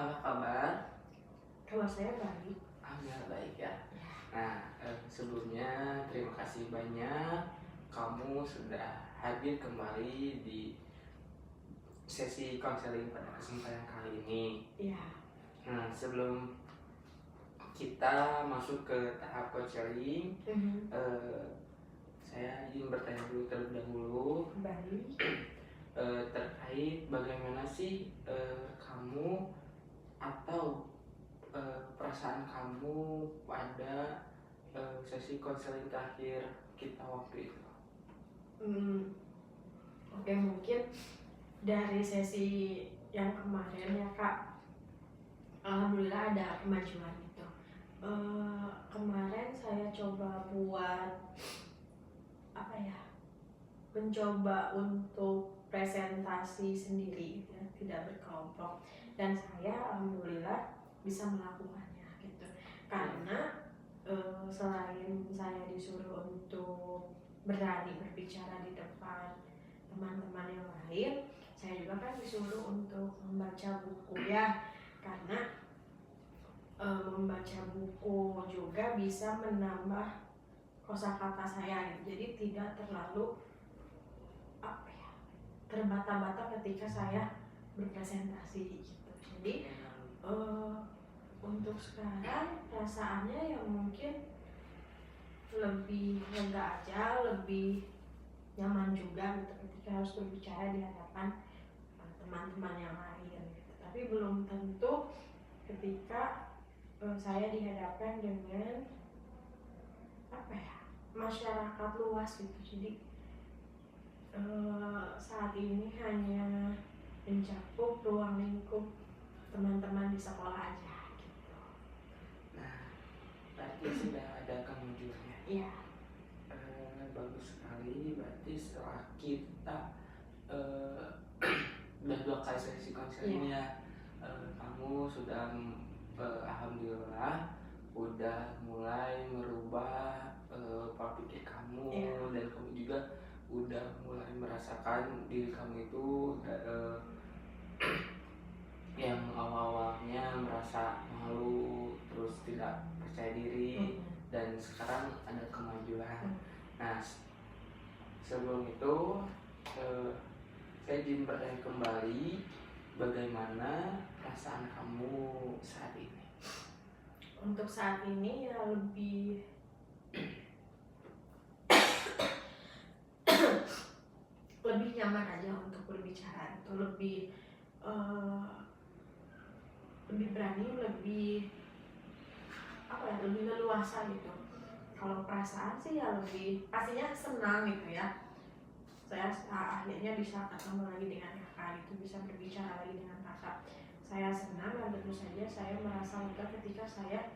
Apa kabar? Kabar saya baik. Alhamdulillah baik ya. Nah, sebelumnya terima kasih banyak kamu sudah hadir kembali di sesi konseling pada kesempatan kali ini. Iya. Nah, sebelum kita masuk ke tahap konseling, saya ingin bertanya dulu terlebih dahulu. Baik. Terkait bagaimana sih kamu atau perasaan kamu pada sesi konseling terakhir kita waktu itu? Oke, mungkin dari sesi yang kemarin ya Kak, alhamdulillah ada kemajuan gitu. Kemarin saya coba buat mencoba untuk presentasi sendiri ya, tidak berkelompok, dan saya alhamdulillah bisa melakukannya gitu. Karena selain saya disuruh untuk berani berbicara di depan teman-teman yang lain, saya juga kan disuruh untuk membaca buku ya, karena membaca buku juga bisa menambah kosakata saya gitu. Jadi tidak terlalu terbata-bata ketika saya berpresentasi gitu. Jadi untuk sekarang perasaannya yang mungkin lebih lega aja, lebih nyaman juga gitu ketika harus berbicara di hadapan teman-teman yang lain gitu. Tapi belum tentu ketika saya dihadapkan dengan masyarakat luas gitu. Jadi saat ini hanya mencakup ruang lingkup teman-teman di sekolah aja gitu. Nah, berarti sudah ada kemajuannya. Iya. Bagus sekali. Berarti setelah kita udah 2 kali sesi konseling ya, kamu sudah alhamdulillah udah mulai merubah pola pikir kamu, dan kamu juga udah mulai merasakan diri kamu itu yang awalnya merasa malu, terus tidak percaya diri, dan sekarang ada kemajuan. Nah, sebelum itu saya ingin bertanya kembali, bagaimana perasaan kamu saat ini? Untuk saat ini ya lebih lebih nyaman aja untuk berbicara, itu lebih berani, lebih lebih leluasa gitu. Kalau perasaan sih ya lebih pastinya senang gitu ya. Saya akhirnya bisa ketemu lagi dengan kakak gitu, bisa berbicara lagi dengan kakak. Saya senang, dan tentu saja saya merasa lega ketika saya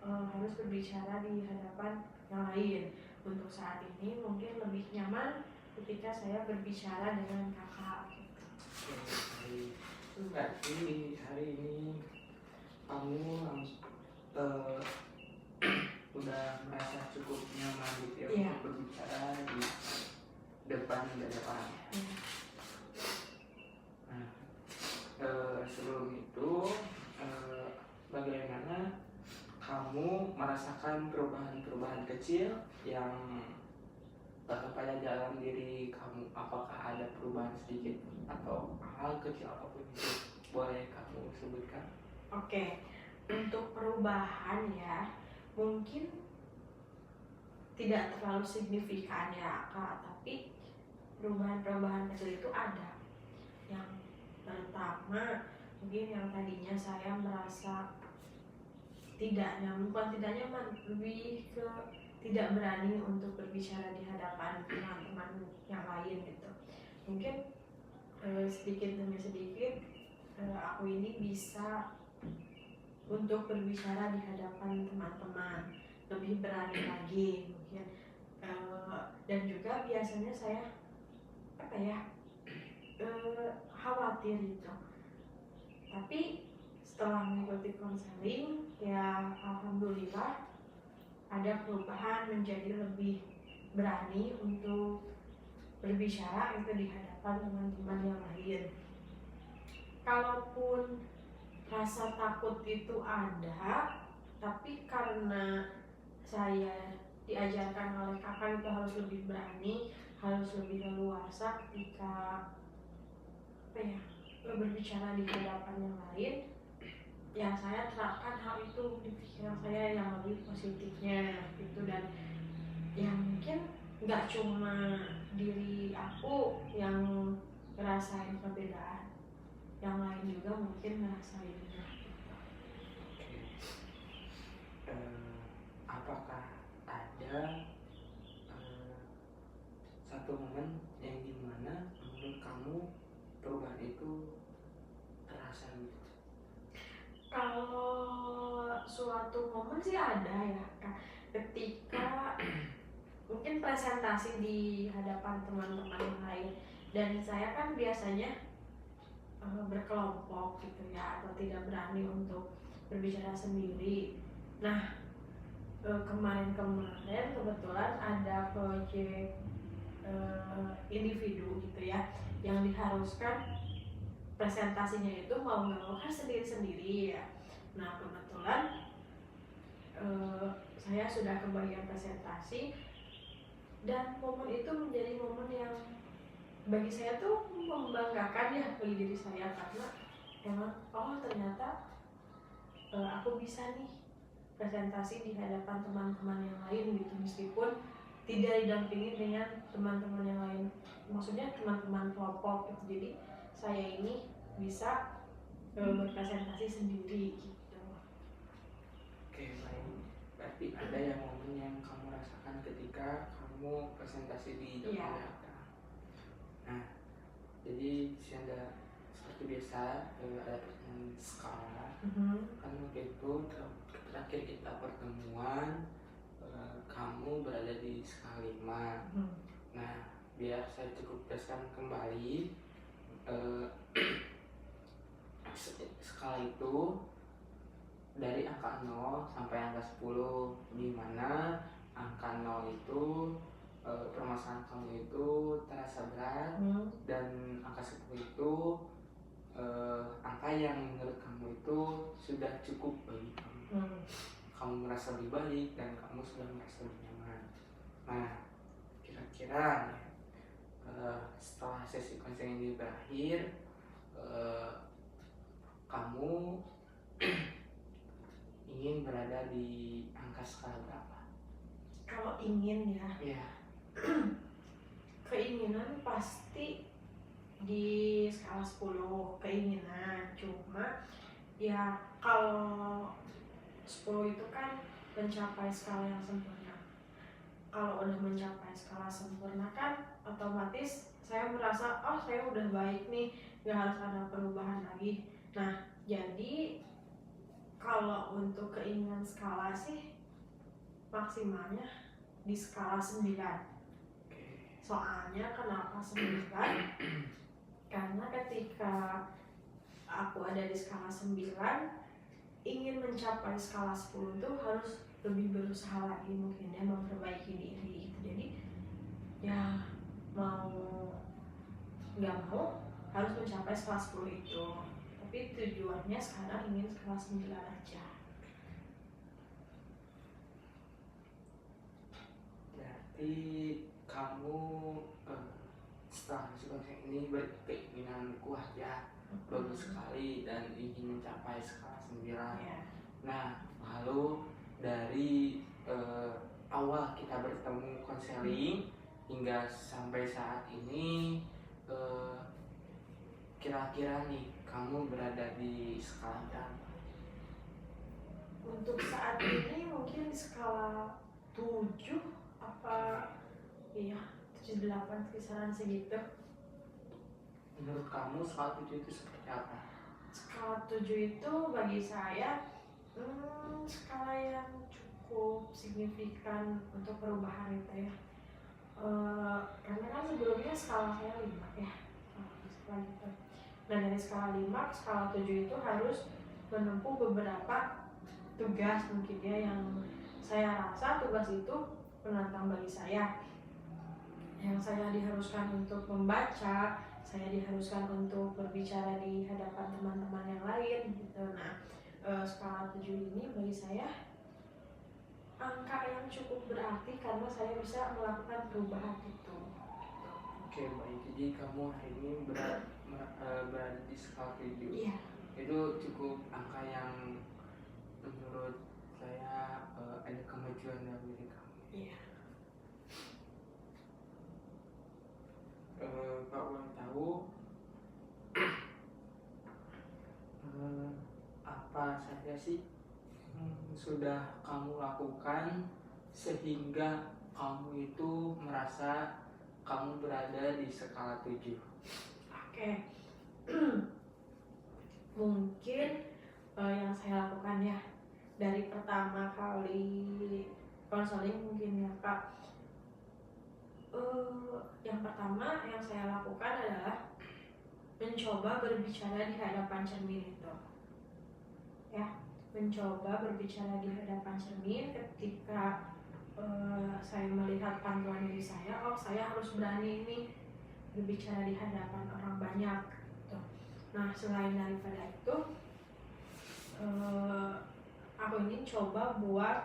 harus berbicara di hadapan yang lain. Untuk saat ini mungkin lebih nyaman ketika saya berbicara dengan kakak gitu. Berarti hari ini kamu udah merasa cukup nyaman gitu ya, untuk berbicara di depan banyak orang. Nah, sebelum itu bagaimana kamu merasakan perubahan-perubahan kecil yang pada dalam diri kamu? Apakah ada perubahan sedikit atau hal kecil apapun itu, boleh kamu sebutkan? Oke, untuk perubahan ya mungkin tidak terlalu signifikan ya Kak, tapi perubahan-perubahan kecil itu ada. Yang pertama mungkin yang tadinya saya merasa tidak nyaman, bukan tidak nyaman, lebih ke tidak berani untuk berbicara di hadapan teman-teman yang lain gitu. Mungkin sedikit demi sedikit aku ini bisa untuk berbicara di hadapan teman-teman, lebih berani lagi mungkin. Dan juga biasanya saya khawatir gitu. Tapi setelah mengikuti konseling ya alhamdulillah ada perubahan menjadi lebih berani untuk berbicara itu di hadapan teman-teman yang lain. Kalaupun rasa takut itu ada, tapi karena saya diajarkan oleh kakak itu harus lebih berani, harus lebih leluasa ketika berbicara di hadapan yang lain. Ya saya terapkan hal itu di pikiran saya yang lebih positifnya gitu. Dan ya mungkin nggak cuma diri aku yang ngerasain perbedaan, yang lain juga mungkin ngerasainnya. Apakah ada satu momen yang dimana menurut kamu perubahan itu terasa gitu? Kalau suatu momen sih ada ya Kak, ketika mungkin presentasi di hadapan teman-teman yang lain, dan saya kan biasanya berkelompok gitu ya, atau tidak berani untuk berbicara sendiri. Nah kemarin kebetulan ada proyek individu gitu ya, yang diharuskan presentasinya itu mau nggak mau kan sendiri-sendiri ya. Nah kebetulan saya sudah kebagian presentasi, dan momen itu menjadi momen yang bagi saya tuh membanggakan ya bagi diri saya, karena emang ternyata aku bisa nih presentasi di hadapan teman-teman yang lain gitu, meskipun tidak didampingi dengan teman-teman yang lain, maksudnya teman-teman kelompok gitu. Jadi saya ini bisa berpresentasi sendiri gitu. Oke, baik. Berarti ada yang momen yang kamu rasakan ketika kamu presentasi di depan mata. Nah, jadi ada seperti biasa ada pertanyaan skala. Kan waktu itu terakhir kita pertemuan kamu berada di skala 5. Nah, biar saya cukupkan kembali skala itu dari angka 0 sampai angka 10, di mana angka 0 itu permasalahan kamu itu terasa berat, dan angka 10 itu angka yang menurut kamu itu sudah cukup bagi kamu. Kamu merasa lebih baik dan kamu sudah merasa lebih nyaman. Nah, kira-kira setelah sesi konseling ini berakhir, kamu ingin berada di angka skala berapa? Kalau ingin ya, keinginan pasti di skala 10 keinginan. Cuma ya kalau 10 itu kan mencapai skala yang sempurna. Kalau udah mencapai skala sempurna kan otomatis saya merasa saya udah baik nih, gak harus ada perubahan lagi. Nah jadi kalau untuk keinginan skala sih maksimalnya di skala 9. Soalnya kenapa 9? Karena ketika aku ada di skala 9, ingin mencapai skala 10 tuh harus lebih berusaha lagi, mungkin ya memperbaiki diri gitu. Jadi ya mau nggak mau harus mencapai skala 10 itu, tapi tujuannya sekarang ingin skala 9 aja. Berarti kamu setelah konseling ini berkeinginan kuat ya, bagus sekali, dan ingin mencapai skala 9. Nah, lalu dari awal kita bertemu konseling hingga sampai saat ini, kira-kira nih kamu berada di skala berapa? Untuk saat ini mungkin skala 7 apa iya 7-8 kisaran segitu. Menurut kamu skala 7 itu seperti apa? Skala 7 itu bagi saya skala yang cukup signifikan untuk perubahan itu ya. Karena kan sebelumnya skala saya 5 ya, skala gitu. Nah dari skala 5 ke skala 7 itu harus menempuh beberapa tugas mungkin ya, yang saya rasa tugas itu menantang bagi saya. Yang saya diharuskan untuk membaca, saya diharuskan untuk berbicara di hadapan teman-teman yang lain gitu. Nah skala 7 ini bagi saya angka yang cukup berarti karena saya bisa melakukan perubahan itu. Oke, baik. Jadi kamu hari ini berada di skala 7. Iya. Itu cukup angka yang menurut saya ada kemajuan dalam diri kamu. Iya. Pak ulang tahu apa saja sih sudah kamu lakukan sehingga kamu itu merasa kamu berada di skala 7? Oke. Mungkin yang saya lakukan ya dari pertama kali konseling mungkin ya Kak. Yang pertama yang saya lakukan adalah mencoba berbicara di hadapan cermin itu. Ya, mencoba berbicara di hadapan cermin ketika saya melihat pantulan diri saya, oh saya harus berani ini berbicara di hadapan orang banyak gitu. Nah selain daripada itu aku ini coba buat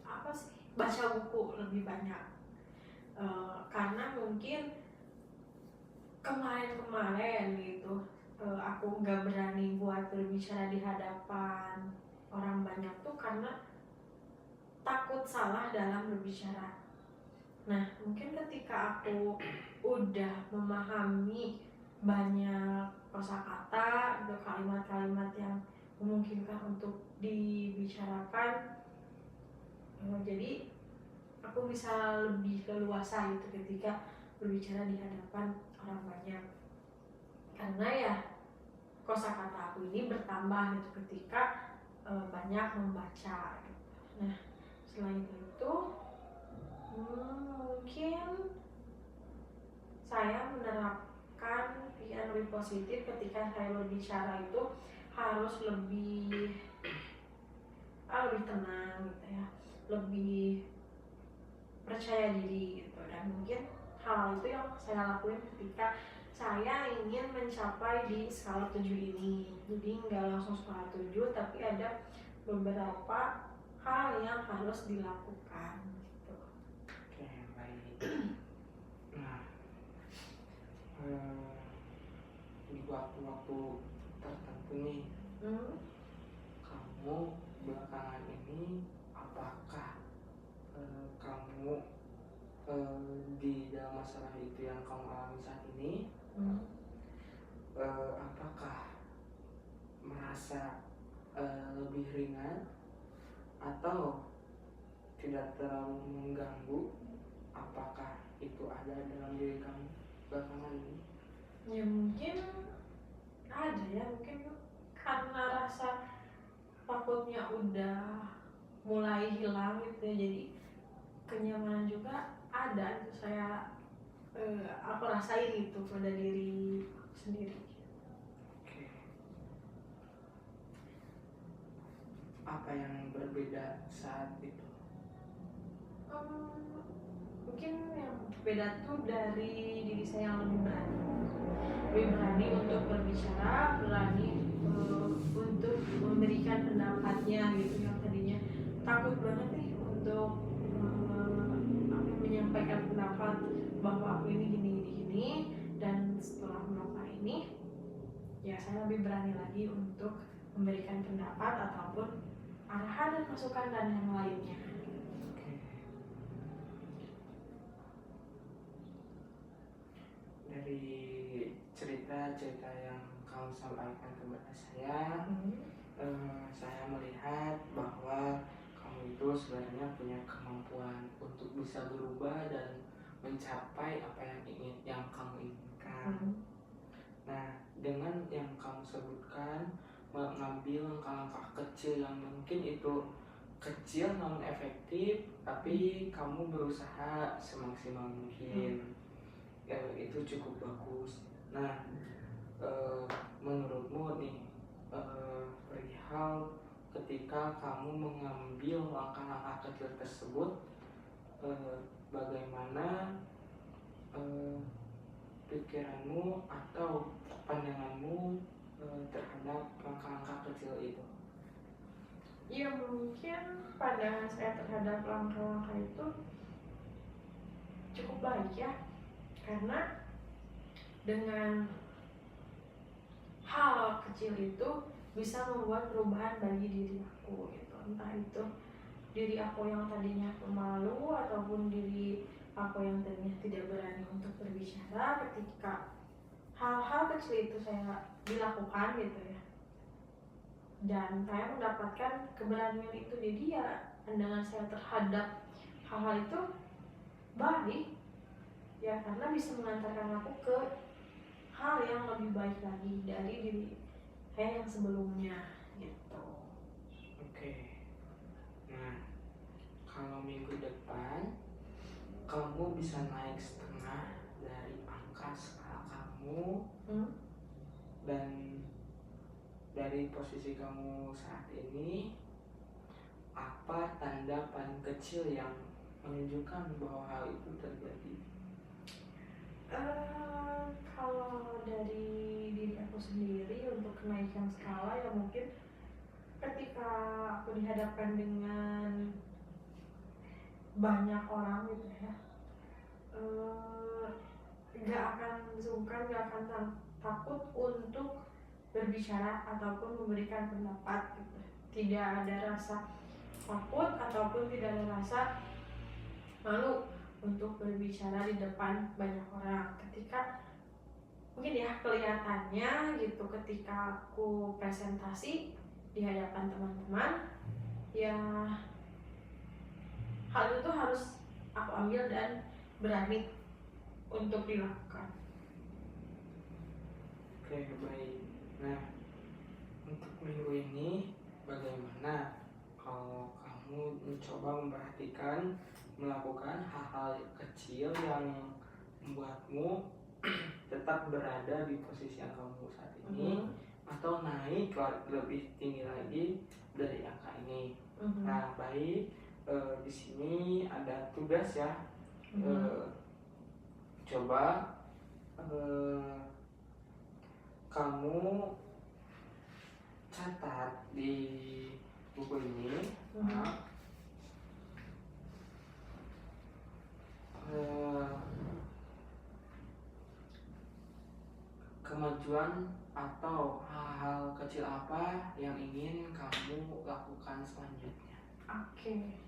apa sih, baca buku lebih banyak karena mungkin kemarin gitu aku nggak berani buat berbicara di hadapan orang banyak tuh karena takut salah dalam berbicara. Nah, mungkin ketika aku udah memahami banyak kosakata atau kalimat-kalimat yang memungkinkan untuk dibicarakan, jadi aku bisa lebih leluasa gitu ketika berbicara di hadapan orang banyak. Karena ya kosakata aku ini bertambah gitu ketika banyak membaca gitu. Nah, selain itu mungkin saya menerapkan pikiran lebih positif ketika saya berbicara itu harus lebih tenang gitu ya, lebih percaya diri gitu. Dan mungkin hal itu yang saya lakuin ketika saya ingin mencapai di skala 7 ini. Jadi nggak langsung skala 7 tapi ada beberapa hal yang harus dilakukan gitu. Oke, baik. Nah, di waktu-waktu tertentu nih, kamu belakangan ini apakah kamu di dalam masalah itu yang kamu alami saat ini, apakah merasa lebih ringan atau tidak terlalu mengganggu? Apakah itu ada dalam diri kamu belakangan ini? Ya mungkin ada ya, mungkin karena rasa takutnya udah mulai hilang gitu ya, jadi kenyamanan juga ada itu saya aku rasain itu pada diri aku sendiri. Oke. Apa yang berbeda saat itu? Mungkin yang beda tuh dari diri saya yang lebih berani untuk berbicara, berani untuk memberikan pendapatnya gitu. Yang tadinya takut banget nih untuk menyampaikan pendapat bahwa aku ini gini, dan setelah melakukan ini ya saya lebih berani lagi untuk memberikan pendapat ataupun arahan dan masukan dan yang lainnya. Dari cerita-cerita yang kamu sampaikan kepada saya, saya melihat bahwa kamu itu sebenarnya punya kemampuan untuk bisa berubah dan mencapai apa yang kamu inginkan. Nah, dengan yang kamu sebutkan, mengambil langkah-langkah kecil yang mungkin itu kecil namun efektif, tapi kamu berusaha semaksimal mungkin. Itu cukup bagus. Nah, menurutmu nih, perihal ketika kamu mengambil langkah-langkah kecil tersebut, bagaimana pikiranmu atau pandanganmu terhadap terhadap langkah-langkah kecil itu? Ya mungkin pandangan saya terhadap langkah-langkah itu cukup baik ya, karena dengan hal kecil itu bisa membuat perubahan bagi diri aku gitu. Entah itu diri aku yang tadinya pemalu ataupun diri aku yang tadinya tidak berani untuk berbicara, ketika hal-hal kecil itu saya dilakukan gitu ya, dan saya mendapatkan keberanian itu, jadi ya pandangan saya terhadap hal-hal itu baik ya, karena bisa mengantarkan aku ke hal yang lebih baik lagi dari diri saya yang sebelumnya gitu. Oke. Nah, kalau minggu depan kamu bisa naik setengah dari angka skala kamu, dan dari posisi kamu saat ini, apa tanda paling kecil yang menunjukkan bahwa hal itu terjadi? Kalau dari diri aku sendiri untuk kenaikan skala ya mungkin ketika aku dihadapkan dengan banyak orang gitu ya, nggak akan sungkan, nggak akan takut untuk berbicara ataupun memberikan pendapat gitu. Tidak ada rasa takut ataupun tidak ada rasa malu untuk berbicara di depan banyak orang. Ketika mungkin ya kelihatannya gitu, ketika aku presentasi di hadapan teman-teman, ya hal itu harus aku ambil dan berani untuk dilakukan. Oke, baik. Nah, untuk minggu ini bagaimana kalau kamu mencoba memperhatikan, melakukan hal-hal kecil yang membuatmu tetap berada di posisi yang kamu saat ini, atau naik lebih tinggi lagi dari angka ini. Nah, baik, di sini ada tugas ya. Coba kamu catat di buku ini kemajuan atau hal-hal kecil apa yang ingin kamu lakukan selanjutnya. Oke.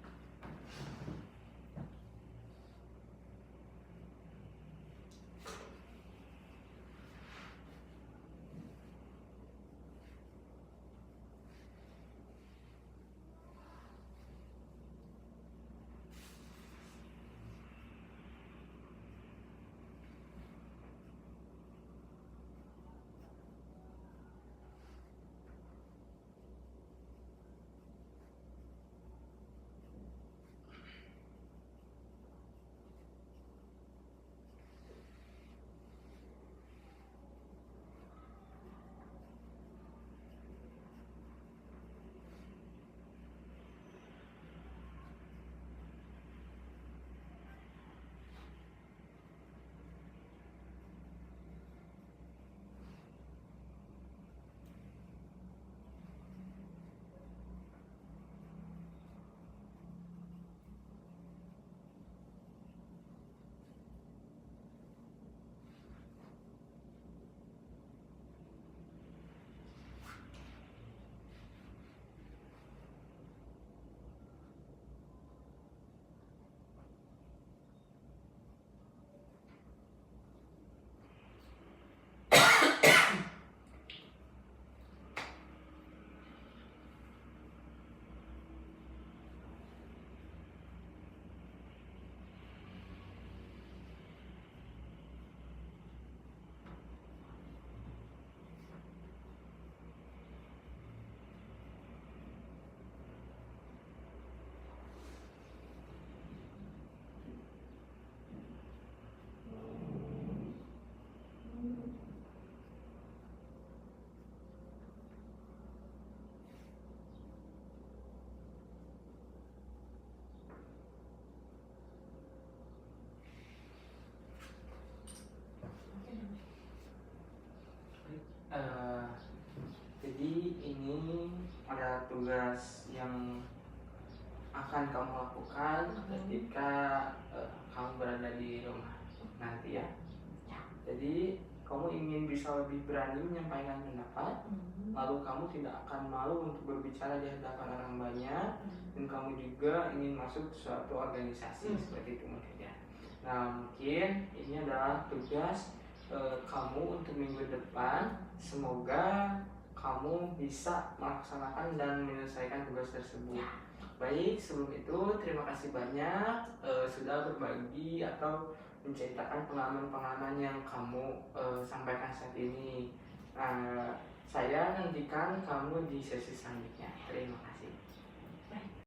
tugas yang akan kamu lakukan ketika kamu berada di rumah nanti ya. Jadi kamu ingin bisa lebih berani menyampaikan pendapat, lalu kamu tidak akan malu untuk berbicara di hadapan orang banyak, dan kamu juga ingin masuk suatu organisasi seperti itu mungkin ya. Nah mungkin ini adalah tugas kamu untuk minggu depan. Semoga kamu bisa melaksanakan dan menyelesaikan tugas tersebut. Baik, sebelum itu terima kasih banyak sudah berbagi atau menceritakan pengalaman-pengalaman yang kamu sampaikan saat ini. Saya nantikan kamu di sesi selanjutnya. Terima kasih.